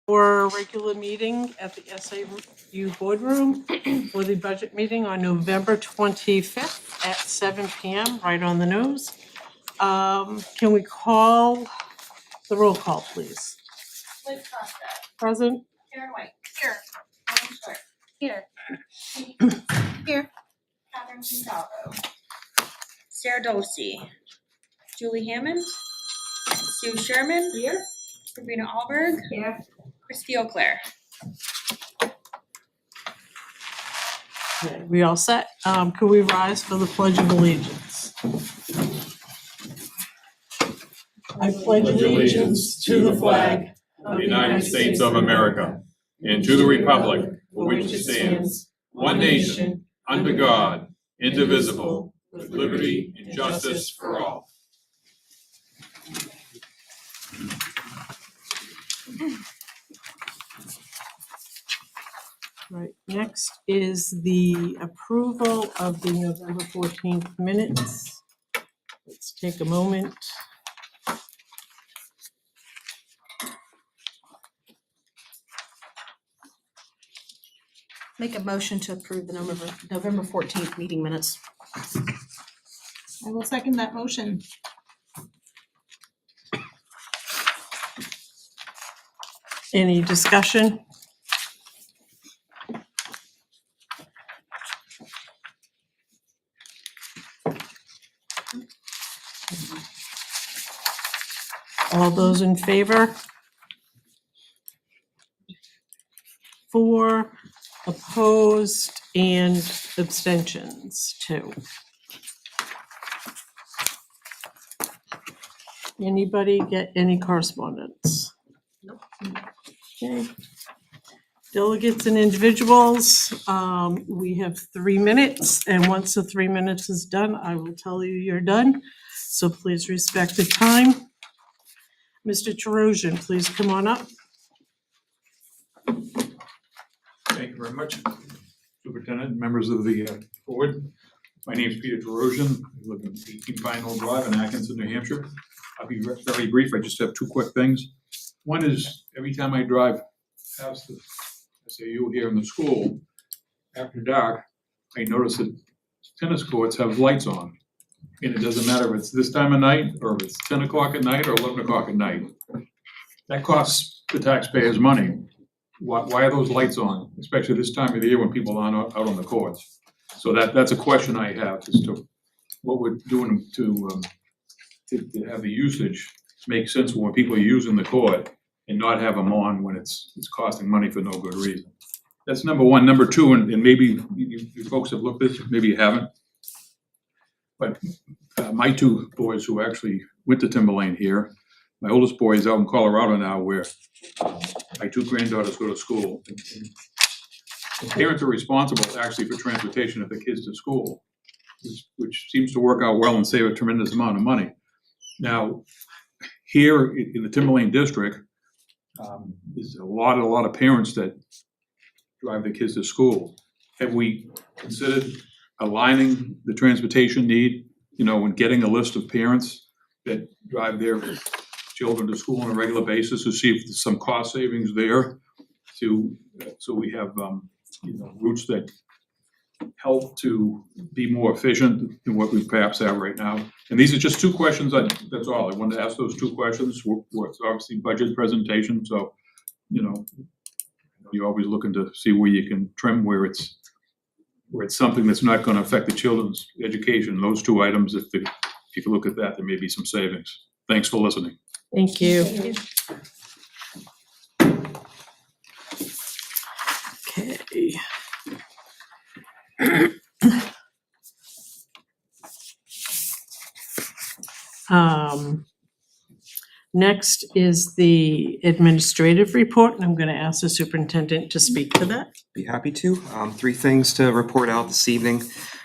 For a regular meeting at the SAU boardroom for the budget meeting on November 25th at 7 PM, right on the nose. Can we call the roll call, please? Liz Costa. Present? Karen White. Here. Ellen Short. Here. Here. Catherine Gonzalez. Sarah Dosey. Julie Hammond. Sue Sherman. Here. Sabrina Alberg. Here. Christy O'Clair. Okay, we all set? Could we rise for the Pledge of Allegiance? I pledge allegiance to the flag of the United States of America, and to the republic for which it stands, one nation, under God, indivisible, with liberty and justice for all. Right, next is the approval of the November 14th minutes. Let's take a moment. Make a motion to approve the November 14th meeting minutes. I will second that motion. Any discussion? All those in favor? 4, opposed, and abstentions, 2. Anybody get any correspondence? Nope. Okay. Delegates and individuals, we have 3 minutes, and once the 3 minutes is done, I will tell you you're done. So please respect the time. Mr. Terosian, please come on up. Thank you very much, Superintendent, members of the board. My name is Peter Terosian. I live in 18 Pine Hill Drive in Atkinson, New Hampshire. I'll be very brief. I just have 2 quick things. One is every time I drive past the SAU here in the school, after dark, I notice that tennis courts have lights on. And it doesn't matter if it's this time of night, or if it's 10 o'clock at night, or 11 o'clock at night. That costs the taxpayers money. Why are those lights on, especially this time of the year when people aren't out on the courts? So that's a question I have as to what we're doing to have the usage make sense when people are using the court and not have them on when it's costing money for no good reason. That's number one. Number two, and maybe you folks have looked at this, maybe you haven't. But my 2 boys who actually went to Timberlane here, my oldest boy is out in Colorado now, where my 2 granddaughters go to school. And parents are responsible actually for transportation of the kids to school, which seems to work out well and save a tremendous amount of money. Now, here in the Timberlane district, there's a lot of parents that drive their kids to school. Have we considered aligning the transportation need, when getting a list of parents that drive their children to school on a regular basis to see if there's some cost savings there so we have, routes that help to be more efficient than what we perhaps have right now. And these are just 2 questions. That's all. I wanted to ask those 2 questions. It's obviously budget presentation, so, you're always looking to see where you can trim where it's something that's not going to affect the children's education. Those 2 items, if you look at that, there may be some savings. Thanks for listening. Thank you. Okay. Next is the administrative report, and I'm going to ask the superintendent to speak to that. Be happy to. 3 things to report out this evening.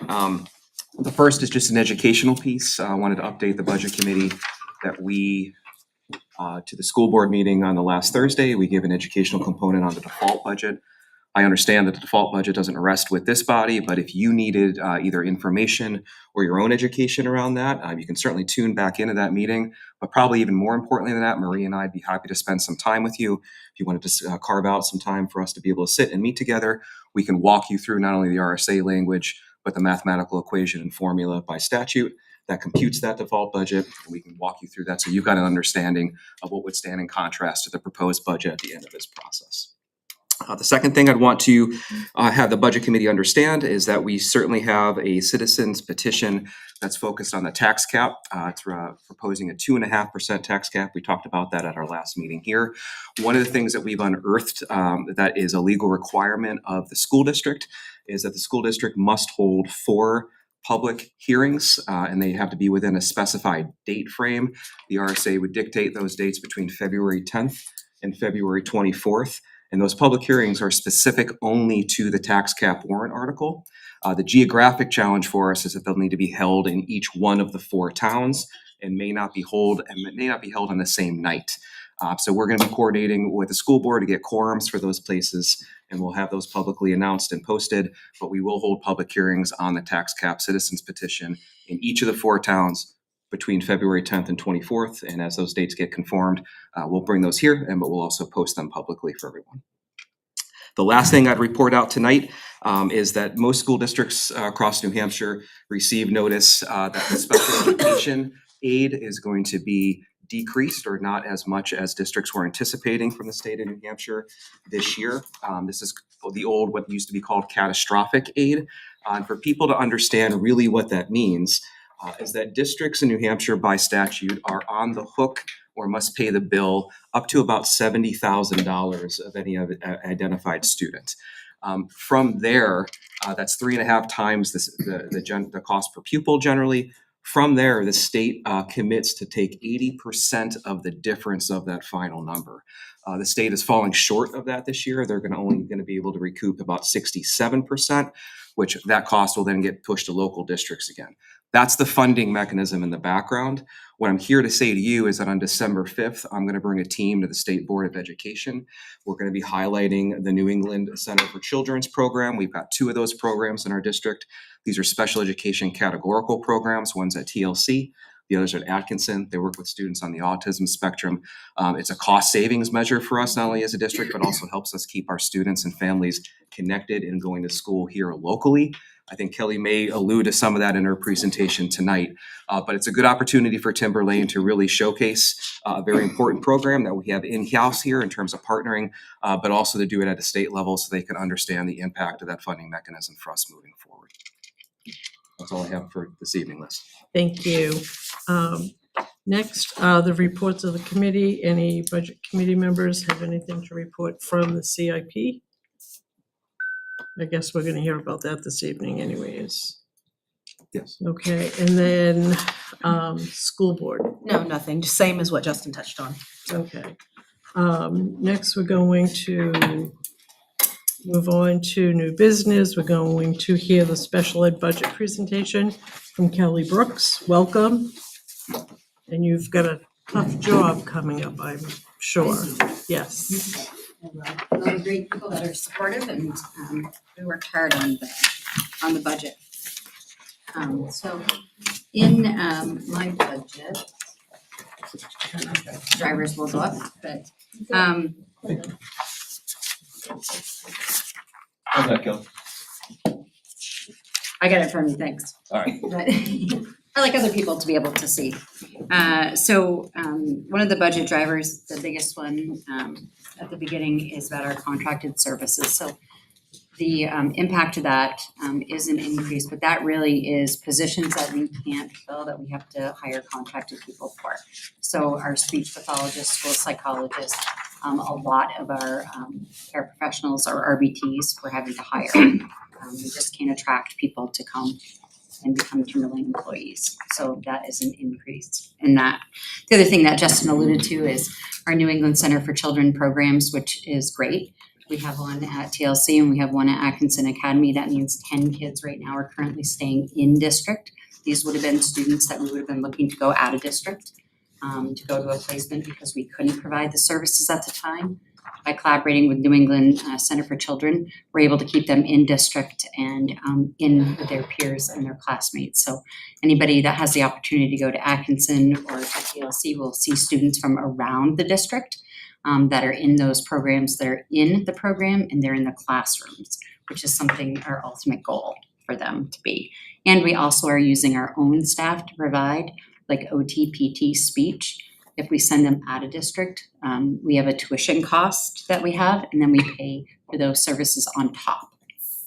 The first is just an educational piece. I wanted to update the budget committee that we, to the school board meeting on the last Thursday, we gave an educational component on the default budget. I understand that the default budget doesn't rest with this body, but if you needed either information or your own education around that, you can certainly tune back into that meeting. But probably even more importantly than that, Marie and I'd be happy to spend some time with you. If you wanted to carve out some time for us to be able to sit and meet together, we can walk you through not only the RSA language, but the mathematical equation and formula by statute that computes that default budget. And we can walk you through that so you've got an understanding of what would stand in contrast to the proposed budget at the end of this process. The second thing I'd want to have the Budget Committee understand is that we certainly have a citizens petition that's focused on the tax cap. It's proposing a 2.5% tax cap. We talked about that at our last meeting here. One of the things that we've unearthed that is a legal requirement of the school district is that the school district must hold 4 public hearings, and they have to be within a specified date frame. The RSA would dictate those dates between February 10th and February 24th. And those public hearings are specific only to the tax cap warrant article. The geographic challenge for us is that they'll need to be held in each one of the 4 towns and may not be held on the same night. So we're going to be coordinating with the school board to get quorums for those places, and we'll have those publicly announced and posted. But we will hold public hearings on the tax cap citizens petition in each of the 4 towns between February 10th and 24th. And as those dates get confirmed, we'll bring those here, but we'll also post them publicly for everyone. The last thing I'd report out tonight is that most school districts across New Hampshire receive notice that the special education aid is going to be decreased or not as much as districts were anticipating from the state of New Hampshire this year. This is the old, what used to be called catastrophic aid. And for people to understand really what that means, is that districts in New Hampshire by statute are on the hook or must pay the bill up to about $70,000 of any identified student. From there, that's 3.5 times the cost per pupil generally. From there, the state commits to take 80% of the difference of that final number. The state is falling short of that this year. They're only going to be able to recoup about 67%, which that cost will then get pushed to local districts again. That's the funding mechanism in the background. What I'm here to say to you is that on December 5th, I'm going to bring a team to the State Board of Education. We're going to be highlighting the New England Center for Children's program. We've got 2 of those programs in our district. These are special education categorical programs. One's at TLC, the others are at Atkinson. They work with students on the autism spectrum. It's a cost savings measure for us, not only as a district, but also helps us keep our students and families connected and going to school here locally. I think Kelly may allude to some of that in her presentation tonight, but it's a good opportunity for Timberlane to really showcase a very important program that we have in-house here in terms of partnering, but also to do it at a state level so they can understand the impact of that funding mechanism for us moving forward. That's all I have for this evening, Liz. Thank you. Next, the reports of the committee. Any budget committee members have anything to report from the CIP? I guess we're gonna hear about that this evening anyways. Yes. Okay, and then, school board. No, nothing, just same as what Justin touched on. Okay. Next, we're going to move on to new business. We're going to hear the special ed budget presentation from Kelly Brooks. Welcome. And you've got a tough job coming up, I'm sure. Yes. A lot of great people that are supportive, and we worked hard on the budget. So in my budget, I don't know if the drivers will go up, but How's that go? I got it from you, thanks. All right. But I like other people to be able to see. So one of the budget drivers, the biggest one at the beginning, is about our contracted services. So the impact of that is an increase, but that really is positions that we can't fill, that we have to hire contracted people for. So our speech pathologists, school psychologists, a lot of our paraprofessionals or RBTs we're having to hire. We just can't attract people to come and become Timberlane employees. So that is an increase in that. The other thing that Justin alluded to is our New England Center for Children programs, which is great. We have one at TLC and we have one at Atkinson Academy. That means 10 kids right now are currently staying in district. These would have been students that we would have been looking to go out of district to go to a placement because we couldn't provide the services at the time. by collaborating with New England Center for Children, we're able to keep them in district and in with their peers and their classmates. So anybody that has the opportunity to go to Atkinson or to TLC will see students from around the district that are in those programs, that are in the program and they're in the classrooms, which is something our ultimate goal for them to be. And we also are using our own staff to provide like OT, PT, speech. If we send them out of district, we have a tuition cost that we have, and then we pay for those services on top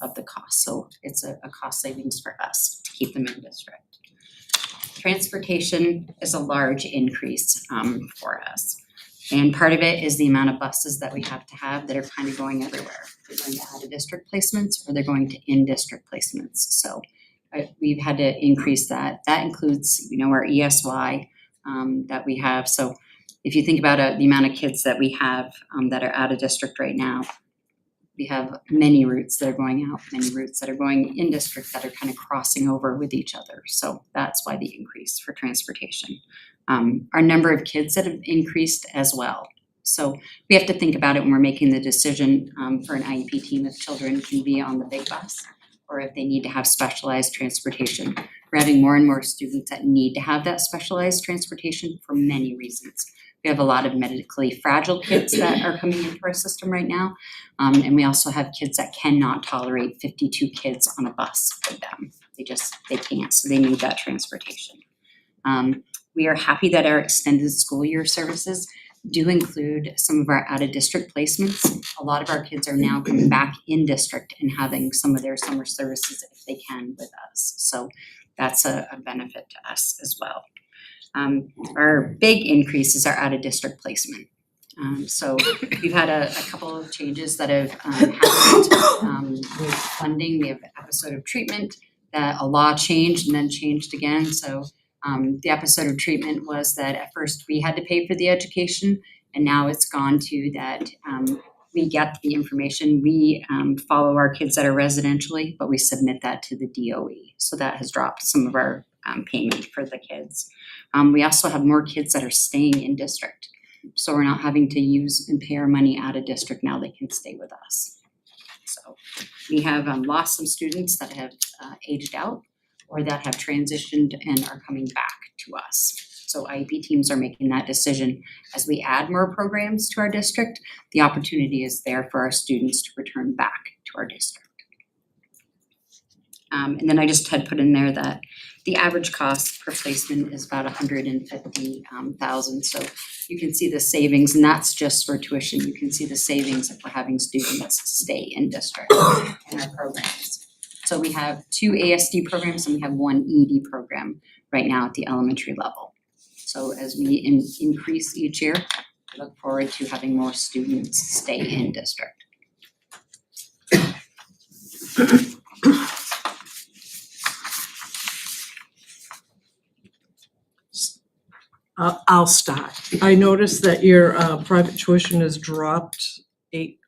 of the cost. So it's a cost savings for us to keep them in district. Transportation is a large increase for us. And part of it is the amount of buses that we have to have that are kind of going everywhere. They're going to out of district placements or they're going to in district placements. So we've had to increase that. That includes, our ESY that we have. So if you think about the amount of kids that we have that are out of district right now, we have many routes that are going out, many routes that are going in district that are kind of crossing over with each other. So that's why the increase for transportation. Our number of kids that have increased as well. So we have to think about it when we're making the decision for an IEP team if children can be on the big bus or if they need to have specialized transportation. We're having more and more students that need to have that specialized transportation for many reasons. We have a lot of medically fragile kids that are coming into our system right now. And we also have kids that cannot tolerate 52 kids on a bus with them. They can't, so they need that transportation. We are happy that our extended school year services do include some of our out-of-district placements. A lot of our kids are now coming back in district and having some of their summer services if they can with us. So that's a benefit to us as well. Our big increases are out-of-district placement. So we've had a couple of changes that have happened with funding. We have an episode of treatment that a law changed and then changed again. So the episode of treatment was that at first we had to pay for the education, and now it's gone to that we get the information. We follow our kids that are residentially, but we submit that to the DOE. So that has dropped some of our payment for the kids. We also have more kids that are staying in district. So we're not having to use and pay our money out of district now. They can stay with us. So we have lost some students that have aged out or that have transitioned and are coming back to us. So IEP teams are making that decision. As we add more programs to our district, the opportunity is there for our students to return back to our district. And then I just had put in there that the average cost per placement is about $150,000. So you can see the savings, and that's just for tuition. You can see the savings if we're having students stay in district in our programs. So we have 2 ASD programs and we have 1 ED program right now at the elementary level. So as we increase each year, I look forward to having more students stay in district. I'll start. I noticed that your private tuition has dropped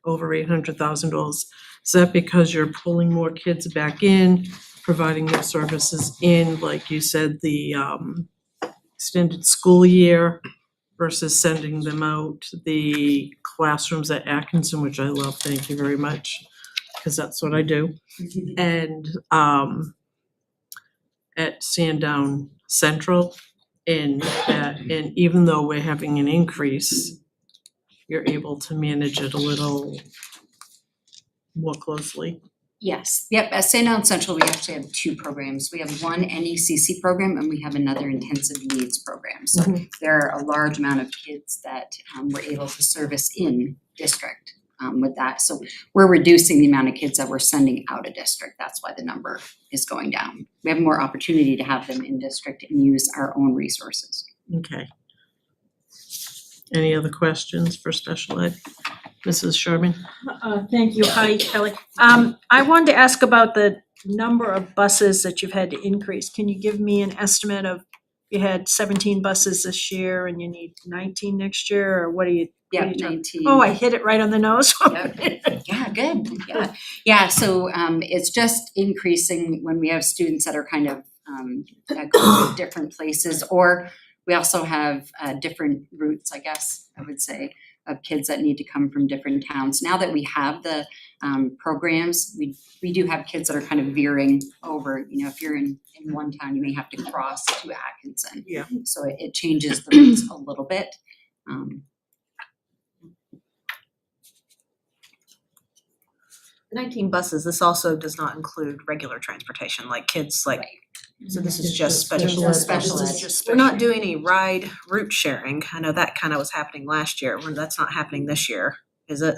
over $800,000. Is that because you're pulling more kids back in, providing more services in, like you said, the extended school year versus sending them out, the classrooms at Atkinson, which I love, thank you very much, because that's what I do, and at Sandown Central, and even though we're having an increase, you're able to manage it a little more closely. Yes, yep, at Sandown Central, we actually have 2 programs. We have 1 NECC program and we have another intensive needs program. So there are a large amount of kids that we're able to service in district with that. So we're reducing the amount of kids that we're sending out of district. That's why the number is going down. We have more opportunity to have them in district and use our own resources. Okay. Any other questions for special ed? Mrs. Sherman? Thank you. Hi, Kelly. I wanted to ask about the number of buses that you've had to increase. Can you give me an estimate of, you had 17 buses this year and you need 19 next year, or what are you? Yeah, what are you talking- 19. Oh, I hit it right on the nose. Yeah, good. Yeah. So it's just increasing when we have students that are kind of that go to different places, or we also have different routes, I guess I would say. of kids that need to come from different towns. Now that we have the programs, we do have kids that are kind of veering over. You know, if you're in one town, you may have to cross to Atkinson. Yeah. So it changes the routes a little bit. 19 buses, this also does not include regular transportation, like kids, like, so this is It's just just special. special ed. Special This ed. is just We're not doing any route sharing. I know that kind of was happening last year, that's not happening this year, is it?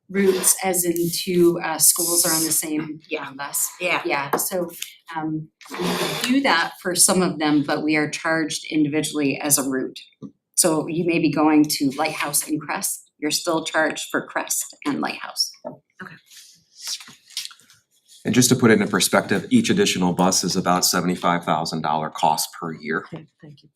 Routes as in two schools are on the same bus. Yeah. Yeah, so we do that for some of them, but we are charged individually as a route. So you may be going to Lighthouse and Crest, you're still charged for Crest and Lighthouse. And just to put it in perspective, each additional bus is about $75,000 cost per year. Okay, thank you.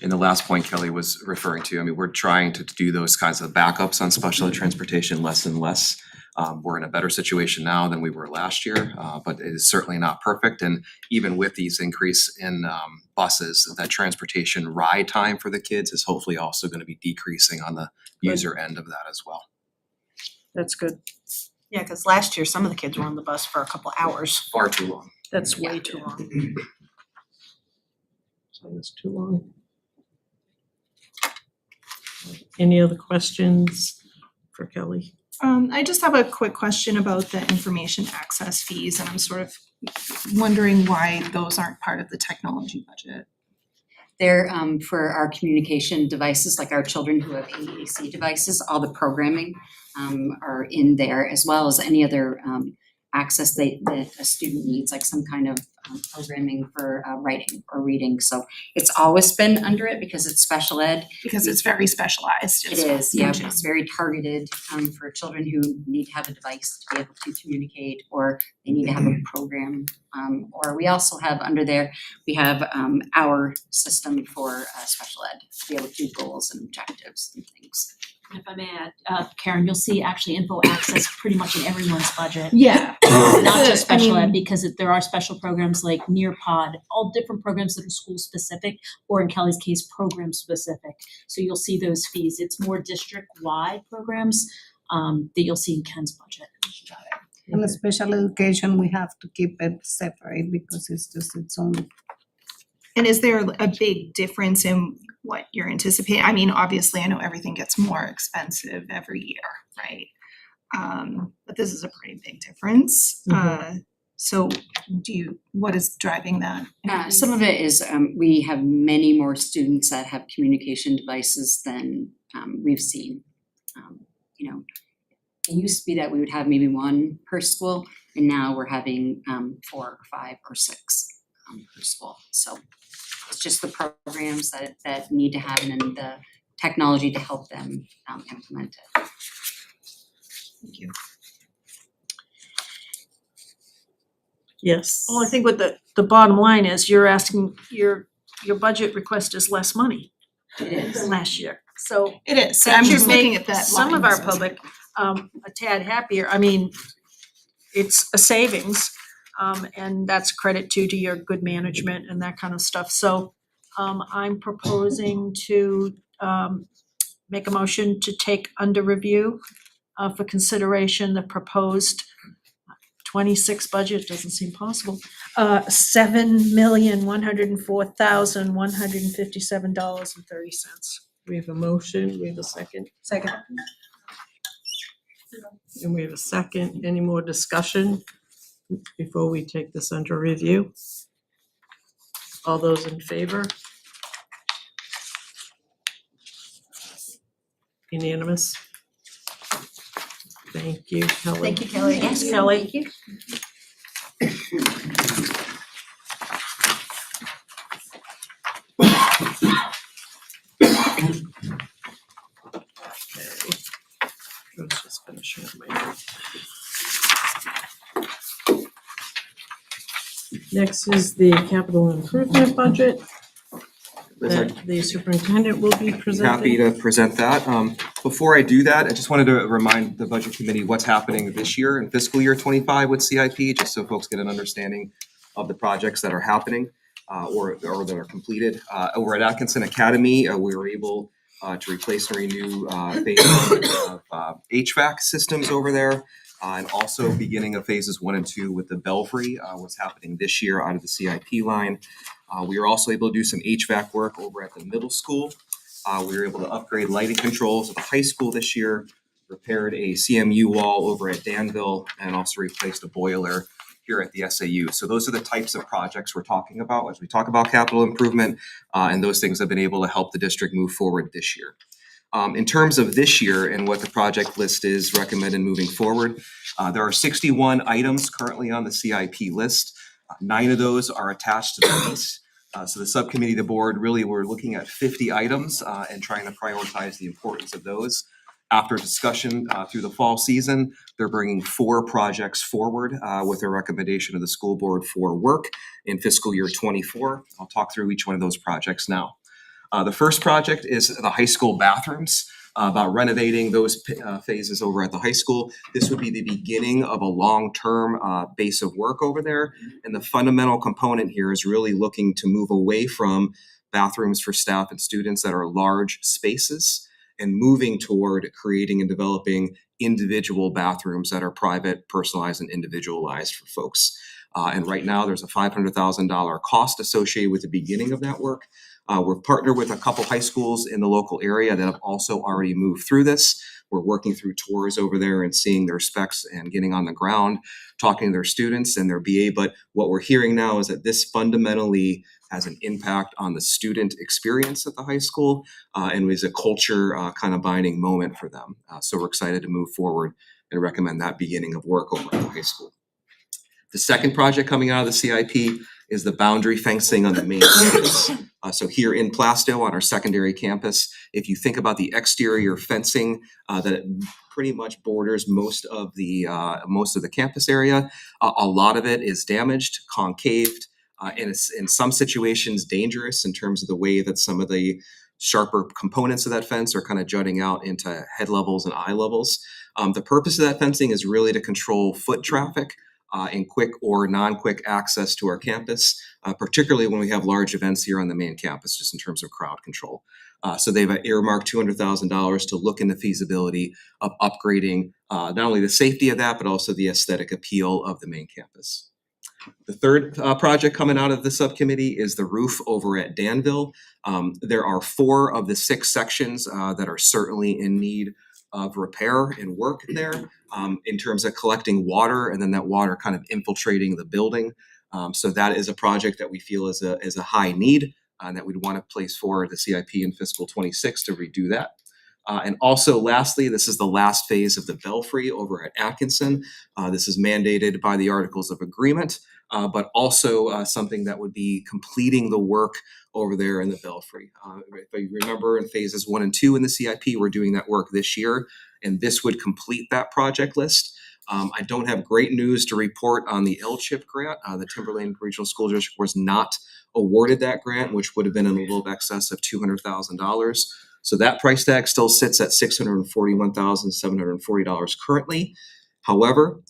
And the last point Kelly was referring to, I mean, we're trying to do those kinds of backups on special ed transportation less and less. We're in a better situation now than we were last year, but it is certainly not perfect. And even with these increase in buses, that transportation ride time for the kids is hopefully also going to be decreasing on the user end of that as well. That's good. Yeah, because last year, some of the kids were on the bus for a couple hours. Far too long. That's way too long. So it's too long. Any other questions for Kelly? I just have a quick question about the information access fees, and I'm sort of wondering why those aren't part of the technology budget. They're for our communication devices, like our children who have AAC devices, all the programming are in there, as well as any other access that a student needs, like some kind of programming for writing or reading. So it's always been under it because it's special ed. Because it's very specialized. It is, yeah, it's very targeted for children who need to have a device to be able to communicate, or they need to have a program. Or we also have under there, we have our system for special ed to be able to do goals and objectives and things. If I may add, Karen, you'll see actually info access pretty much in everyone's budget. Yeah. Not just special I ed, mean, because there are special programs like Nearpod, all different programs that are school specific, or in Kelly's case, program specific. So you'll see those fees. It's more district-wide programs that you'll see in Ken's budget. And the special education, we have to keep it separate because it's just its own. And is there a big difference in what you're anticipating? I mean, obviously, I know everything gets more expensive every year, right? But this is a pretty big difference. So what is driving that? Some of it is we have many more students that have communication devices than we've seen. You know, it used to be that we would have maybe one per school, and now we're having 4 or 5 or 6 per school. So it's just the programs that need to have, and then the technology to help them implement it. Thank you. Yes. Well, I think what the bottom line is, you're asking, your budget request is less money It is. than last year. So It is. that I'm should just looking make at that some of line our that says- public a tad happier. I mean, it's a savings, and that's a credit to your good management and that kind of stuff. So I'm proposing to make a motion to take under review for consideration the proposed 26 budget, doesn't seem possible, $7,104,157.30. We have a motion, we have a second. Second. And we have a second. Any more discussion before we take this under review? All those in favor? Unanimous? Thank you, Kelly. Thank you, Kelly. Yes, Kelly. thank you. I was just finishing up my notes. Next is the capital improvement budget that the superintendent will be presenting. Happy to present that. Before I do that, I just wanted to remind the budget committee what's happening this year in fiscal year 25 with CIP, just so folks get an understanding of the projects that are happening. or that are completed. Over at Atkinson Academy, we were able to replace and renew phase one of HVAC systems over there. And also beginning of phases 1 and 2 with the Belfry, what's happening this year out of the CIP line. We were also able to do some HVAC work over at the middle school. We were able to upgrade lighting controls at the high school this year, repaired a CMU wall over at Danville, and also replaced a boiler here at the SAU. So those are the types of projects we're talking about as we talk about capital improvement, and those things have been able to help the district move forward this year. In terms of this year and what the project list is recommended moving forward, there are 61 items currently on the CIP list. 9 of those are attached to the lease. So the subcommittee, the board, really we're looking at 50 items and trying to prioritize the importance of those. After discussion through the fall season, they're bringing 4 projects forward with a recommendation of the school board for work in fiscal year 24. I'll talk through each one of those projects now. The first project is the high school bathrooms, about renovating those phases over at the high school. This would be the beginning of a long-term base of work over there. And the fundamental component here is really looking to move away from bathrooms for staff and students that are large spaces and moving toward creating and developing individual bathrooms that are private, personalized, and individualized for folks. And right now there's a $500,000 cost associated with the beginning of that work. We're partnered with a couple high schools in the local area that have also already moved through this. We're working through tours over there and seeing their specs and getting on the ground, talking to their students and their BA. But what we're hearing now is that this fundamentally has an impact on the student experience at the high school and is a culture kind of binding moment for them. So we're excited to move forward and recommend that beginning of work over at the high school. The second project coming out of the CIP is the boundary fencing on the main campus. So here in Plastow on our secondary campus, if you think about the exterior fencing that pretty much borders most of the campus area, a lot of it is damaged, concaved, and it's in some situations dangerous in terms of the way that some of the sharper components of that fence are kind of jutting out into head levels and eye levels. The purpose of that fencing is really to control foot traffic and quick or non-quick access to our campus, particularly when we have large events here on the main campus, just in terms of crowd control. So they've earmarked $200,000 to look into feasibility of upgrading not only the safety of that, but also the aesthetic appeal of the main campus. The third project coming out of the subcommittee is the roof over at Danville. There are 4 of the 6 sections that are certainly in need of repair and work there in terms of collecting water and then that water kind of infiltrating the building. So that is a project that we feel is a high need and that we'd want to place forward the CIP in fiscal 26 to redo that. And also lastly, this is the last phase of the Belfry over at Atkinson. This is mandated by the Articles of Agreement, but also something that would be completing the work over there in the Belfry. If you remember in phases 1 and 2 in the CIP, we're doing that work this year, and this would complete that project list. I don't have great news to report on the LCHIP grant. The Timberlane Regional School District was not awarded that grant, which would have been in a little excess of $200,000. So that price tag still sits at $641,740 currently. However,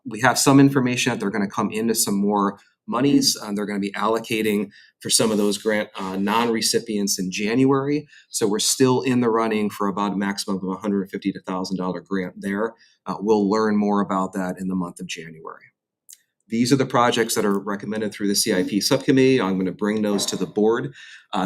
we have some information that they're going to come into some more monies. They're going to be allocating for some of those grant non-recipients in January. So we're still in the running for about a maximum of $150,000 grant there. We'll learn more about that in the month of January. These are the projects that are recommended through the CIP subcommittee. I'm going to bring those to the board.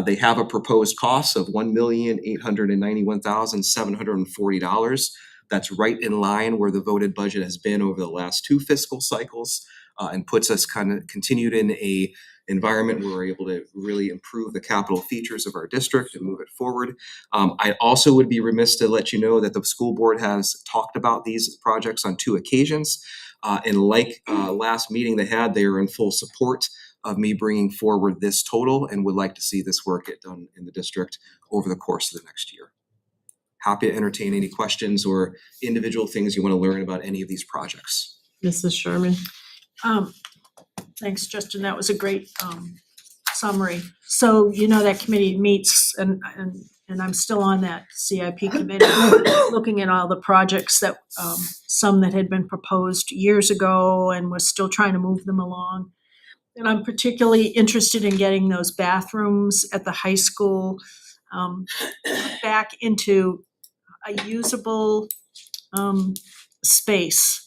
They have a proposed cost of $1,891,740. That's right in line where the voted budget has been over the last 2 fiscal cycles and puts us kind of continued in a environment where we're able to really improve the capital features of our district and move it forward. I also would be remiss to let you know that the school board has talked about these projects on 2 occasions. And like last meeting they had, they are in full support of me bringing forward this total and would like to see this work get done in the district over the course of the next year. Happy to entertain any questions or individual things you want to learn about any of these projects. Mrs. Sherman? Thanks, Justin. That was a great summary. So that committee meets and I'm still on that CIP committee, looking at all the projects that some that had been proposed years ago and we're still trying to move them along. And I'm particularly interested in getting those bathrooms at the high school back into a usable space.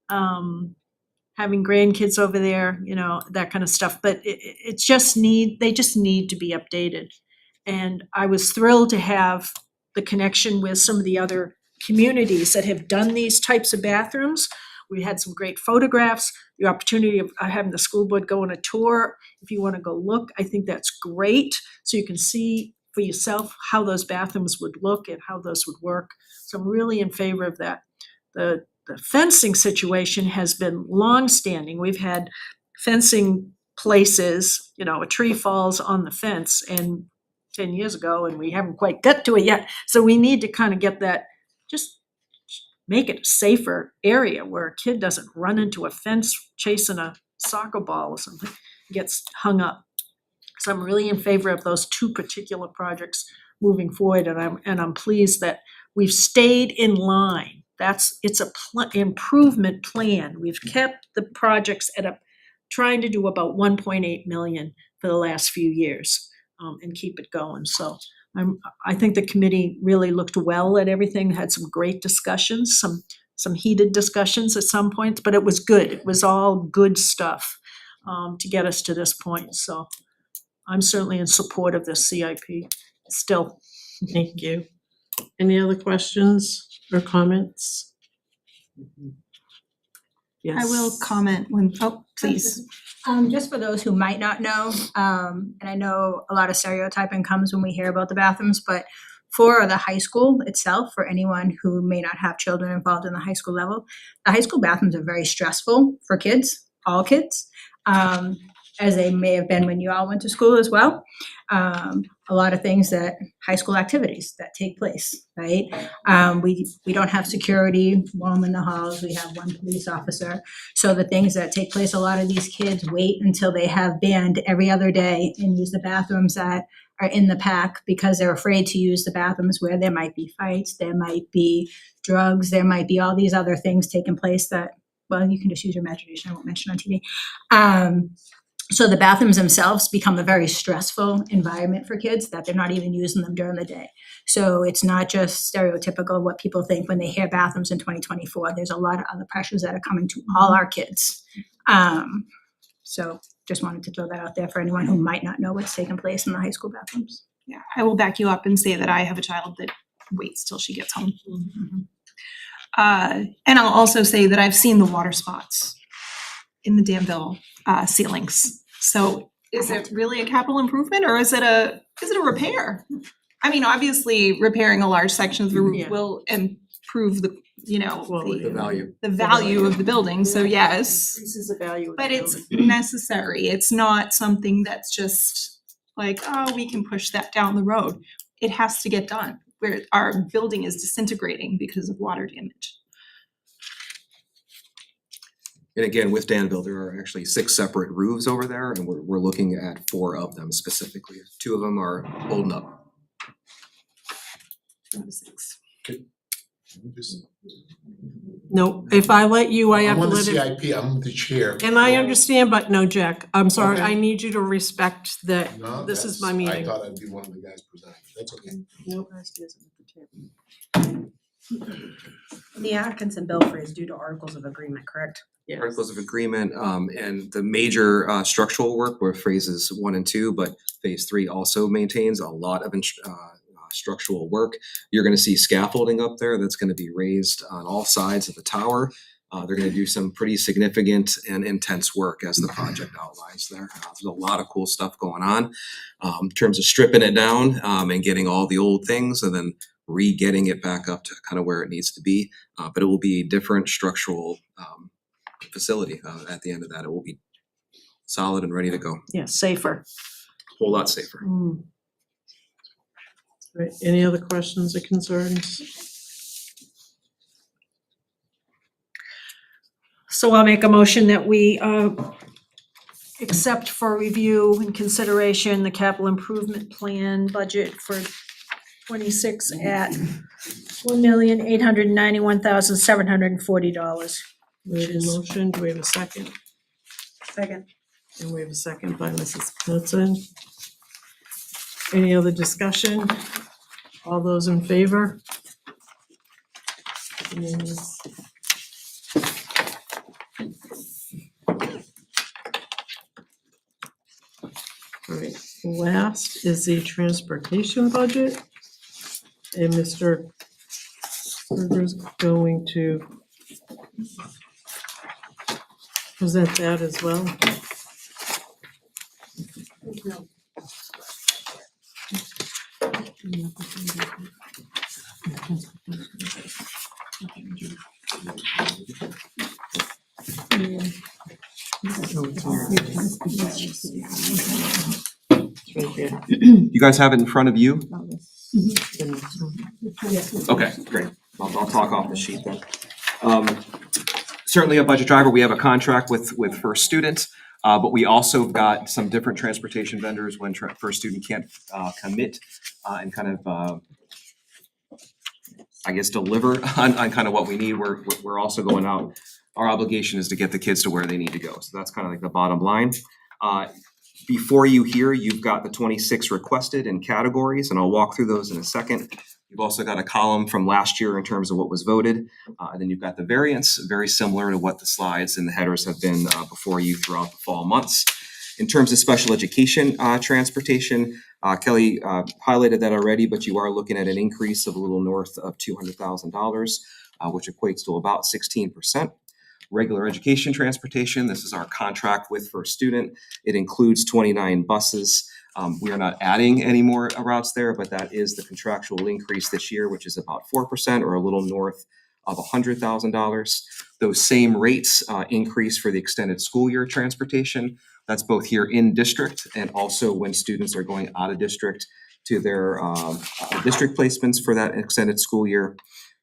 Having grandkids over there, you know, that kind of stuff, but they just need to be updated. And I was thrilled to have the connection with some of the other communities that have done these types of bathrooms. We had some great photographs, the opportunity of having the school board go on a tour. If you wanna go look, I think that's great, so you can see for yourself how those bathrooms would look and how those would work. So I'm really in favor of that. The fencing situation has been longstanding. We've had fencing places, you know, a tree falls on the fence and 10 years ago, and we haven't quite got to it yet. So we need to kind of get that, just make it a safer area where a kid doesn't run into a fence chasing a soccer ball or something, gets hung up. So I'm really in favor of those two particular projects moving forward, and I'm pleased that we've stayed in line. It's a improvement plan. We've kept the projects trying to do about 1.8 million for the last few years, and keep it going. So I think the committee really looked well at everything, had some great discussions, some heated discussions at some points, but it was good. It was all good stuff to get us to this point. So I'm certainly in support of this CIP still. Thank you. Any other questions or comments? Yes. I will comment please. Just for those who might not know, and I know a lot of stereotyping comes when we hear about the bathrooms, but for the high school itself, for anyone who may not have children involved in the high school level, the high school bathrooms are very stressful for kids, all kids, as they may have been when you all went to school as well. A lot of things high school activities that take place, right? We don't have security while I'm in the halls, we have one police officer. So the things that take place, a lot of these kids wait until they have band every other day and use the bathrooms that are in the pack because they're afraid to use the bathrooms where there might be fights, there might be drugs, there might be all these other things taking place that, well, you can just use your imagination, I won't mention on TV. So the bathrooms themselves become a very stressful environment for kids that they're not even using them during the day. So it's not just stereotypical what people think when they hear bathrooms in 2024. There's a lot of other pressures that are coming to all our kids. So just wanted to throw that out there for anyone who might not know what's taking place in the high school bathrooms. Yeah, I will back you up and say that I have a child that waits till she gets home. And I'll also say that I've seen the water spots in the Danville ceilings. So is it really a capital improvement or is it a repair? I mean, obviously repairing a large section of the roof Yeah. will improve the Quality. the value of the building, so yes. Increases the value of the But it's building. necessary. It's not something that's just like, oh, we can push that down the road. It has to get done. Where our building is disintegrating because of water damage. And again, with Danville, there are actually 6 separate roofs over there, and we're looking at 4 of them specifically. 2 of them are holding up. No, if I let you, I have I'm to on the let it. CIP, I'm the chair. And I understand, but no, Jack, I'm sorry, Okay. I need you to respect that No, this is that's- my meeting. I thought I'd be one of the guys presenting, that's okay. Nope. The Atkinson Belfry is due to articles of agreement, correct? Yes. Articles of agreement, and the major structural work were phases 1 and 2, but phase 3 also maintains a lot of structural work. You're gonna see scaffolding up there that's gonna be raised on all sides of the tower. They're gonna do some pretty significant and intense work as the project outlines there. There's a lot of cool stuff going on in terms of stripping it down and getting all the old things and then re-getting it back up to kind of where it needs to be. But it will be a different structural facility at the end of that. It will be solid and ready to go. Yeah, safer. A whole lot safer. Right, any other questions or concerns? So I'll make a motion that we accept for review and consideration the capital improvement plan budget for 26 at $1,891,740. We have a motion, do we have a second? Second. And we have a second by Mrs. Knudsen. Any other discussion? All those in favor? Yes. All right, last is the transportation budget. And Mr. Berger's going to present that as well. It's right there. You guys have it in front of you? The next one. Okay, great. I'll talk off the sheet then. Certainly a budget driver, we have a contract with First Student, but we also got some different transportation vendors when First Student can't commit and kind of I guess deliver on kind of what we need. We're also going out. Our obligation is to get the kids to where they need to go. So that's kind of like the bottom line. Before you here, you've got the 26 requested in categories, and I'll walk through those in a second. You've also got a column from last year in terms of what was voted. And then you've got the variance, very similar to what the slides and the headers have been before you throughout the fall months. In terms of special education transportation, Kelly highlighted that already, but you are looking at an increase of a little north of $200,000, which equates to about 16%. Regular education transportation, this is our contract with First Student. It includes 29 buses. We are not adding any more routes there, but that is the contractual increase this year, which is about 4% or a little north of $100,000. Those same rates increase for the extended school year transportation. That's both here in district and also when students are going out of district to their district placements for that extended school year.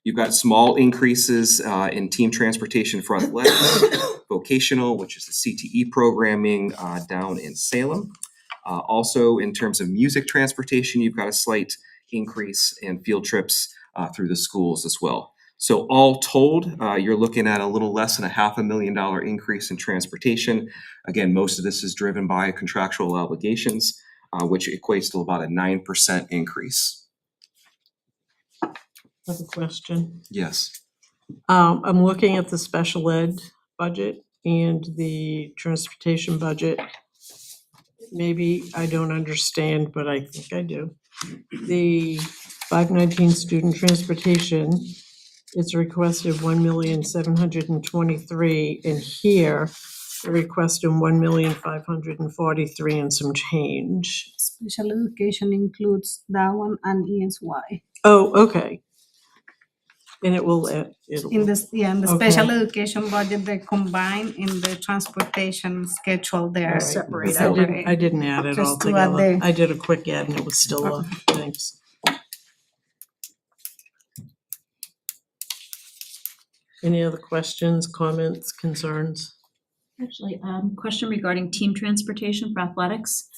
You've got small increases in team transportation for athletics, vocational, which is the CTE programming down in Salem. Also, in terms of music transportation, you've got a slight increase in field trips through the schools as well. So all told, you're looking at a little less than a $500,000 increase in transportation. Again, most of this is driven by contractual obligations, which equates to about a 9% increase. I have a question. Yes. I'm looking at the special ed budget and the transportation budget. Maybe I don't understand, but I think I do. The 519 student transportation is requested 1,723,000, and here they're requesting 1,543,000 and some change. Special education includes that one and ESY. Oh, okay. And it will, it'll. In this, yeah, in the Okay. special education budget, they're combined. In the transportation schedule, they are Alright. separated. I didn't add it all Just to add together. the- I did a quick add and it was still up. Thanks. Any other questions, comments, concerns? Actually, question regarding team transportation for athletics.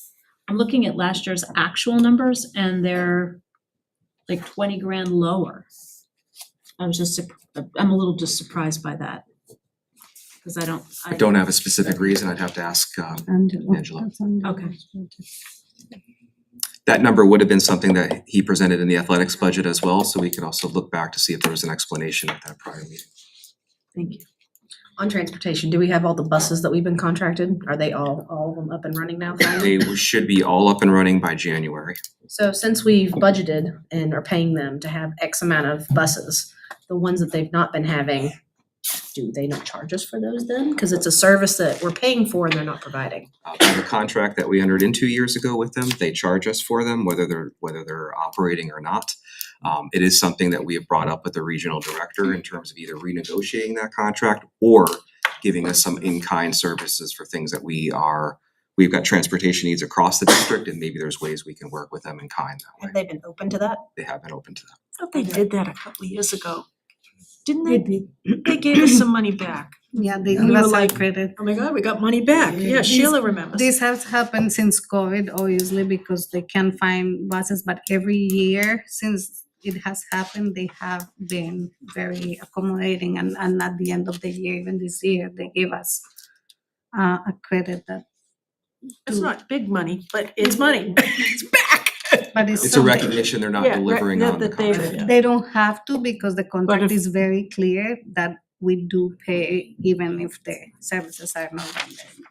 I'm looking at last year's actual numbers and they're like 20 grand lower. I'm a little just surprised by that. Cause I don't have a specific reason. I'd have to ask Angela. Okay. That number would have been something that he presented in the athletics budget as well, so we could also look back to see if there was an explanation at that prior meeting. Thank you. On transportation, do we have all the buses that we've been contracted? Are they all of them up and running now finally? They should be all up and running by January. So since we've budgeted and are paying them to have X amount of buses, the ones that they've not been having, do they not charge us for those then? Cause it's a service that we're paying for and they're not providing. The contract that we entered in 2 years ago with them, they charge us for them, whether they're operating or not. It is something that we have brought up with the regional director in terms of either renegotiating that contract or giving us some in-kind services for things that we've got transportation needs across the district, and maybe there's ways we can work with them in kind that Have way. they been open to that? They have been open to that. I thought they did that a couple of years ago. Didn't they? They gave us some money back. Yeah, they And give we were us like, our credit. Oh my God, we got money back. Yeah, This- Sheila remembers. This has happened since COVID, obviously, because they can't find buses, but every year since it has happened, they have been very accommodating, and at the end of the year, even this year, they gave us a credit that It's not big money, but it's money. It's back. But it's It's a something. recognition they're not Yeah, delivering that- on the that they- contract. They don't have to because the contract if- is very clear that we do pay even if the services are not rendered.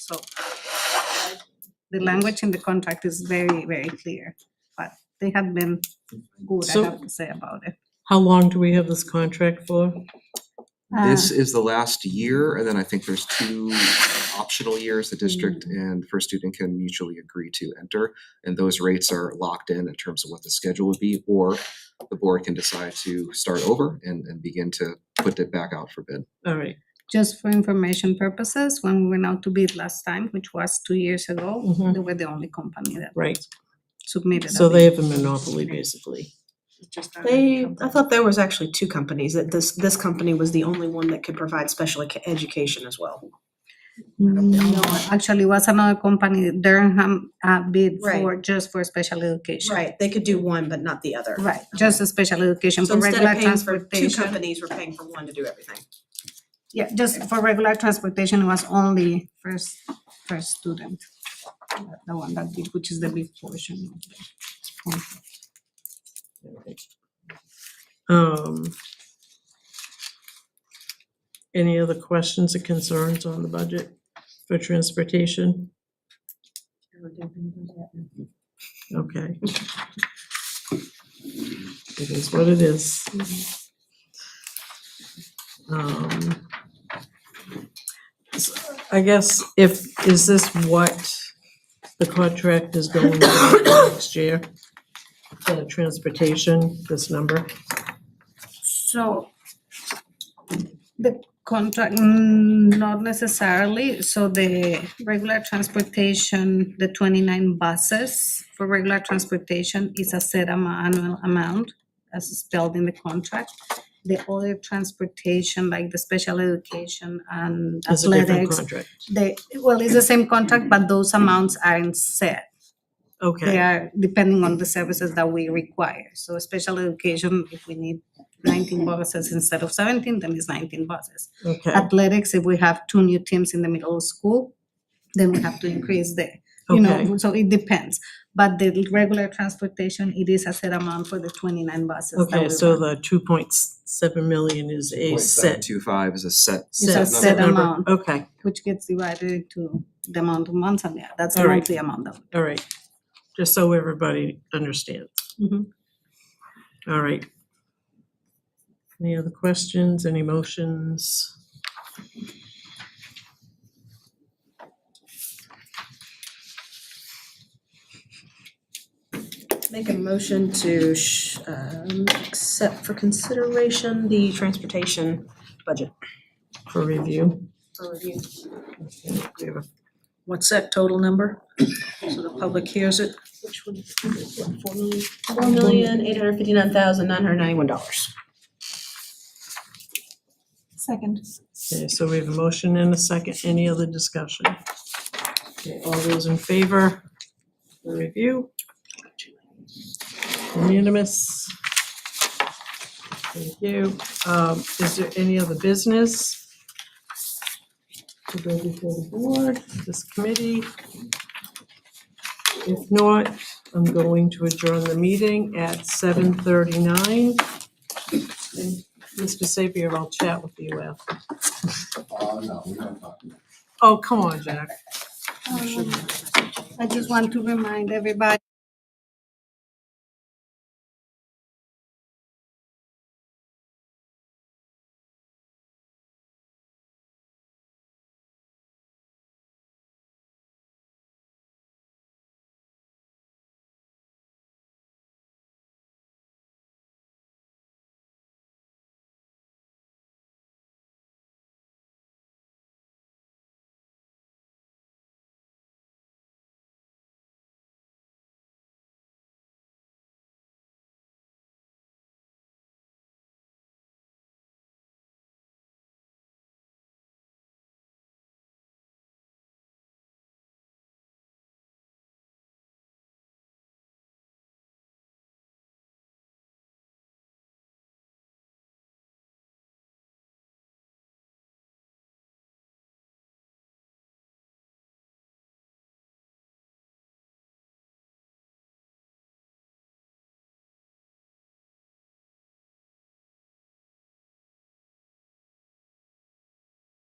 So the language in the contract is very, very clear, but they have been good, I So- have to say about it. How long do we have this contract for? This is the last year, and then I think there's 2 optional years the district and First Student can mutually agree to enter. And those rates are locked in terms of what the schedule would be, or the board can decide to start over and begin to put it back out for bid. All right. Just for information purposes, when we went out to bid last time, which was 2 years ago, Mhm. they were the only company that Right. submitted. So they have a monopoly, basically. I thought there was actually 2 companies, that this company was the only one that could provide special education as well. No, actually it was another company, Durham, bid Right. for, just for special education. Right, they could do one, but not the other. Right, just a special education So for instead regular of paying for 2 transportation. companies, we're paying for one to do everything. Yeah, just for regular transportation, it was only first student. The one that did, which is the big portion of the contract. Any other questions or concerns on the budget for transportation? Okay. It is what it is. So I guess is this what the contract is going to be next year? For the transportation, this number? So the contract, not necessarily, so the regular transportation, the 29 buses for regular transportation is a set annual amount as spelled in the contract. The other transportation, like the special education and It's a different athletics, contract. it's the same contract, but those amounts aren't set. They Okay, are depending on the services that we require. So special education, if we need 19 buses instead of 17, then it's 19 buses. okay, Athletics, if we have 2 new teams in the middle of school, then we have to increase you know, Okay. so it depends. But the regular transportation, it is a set amount for the 29 buses. that okay, we so run. the 2.7 million is a set. 725 is a set. It's a set number. amount. Okay, Which gets divided into the amount of months, and yeah, that's the All right. monthly amount that. all right. Just so everybody understands. Mhm. All right. Any other questions, any motions? Make a motion to accept for consideration the transportation budget For review. for review. Okay, we have a- What's that total number? So the public hears it. Which one? What, $4,859,991. Second. Okay, so we have a motion and a second. Any other discussion? Okay, all those in favor? For review? Unanimous? Thank you. Is there any other business to go before the board, this committee? If not, I'm going to adjourn the meeting at 7:39. And Mr. Sapir, I'll chat with you after. No, we're not talking. Oh, come on, Jack. I just want to remind everybody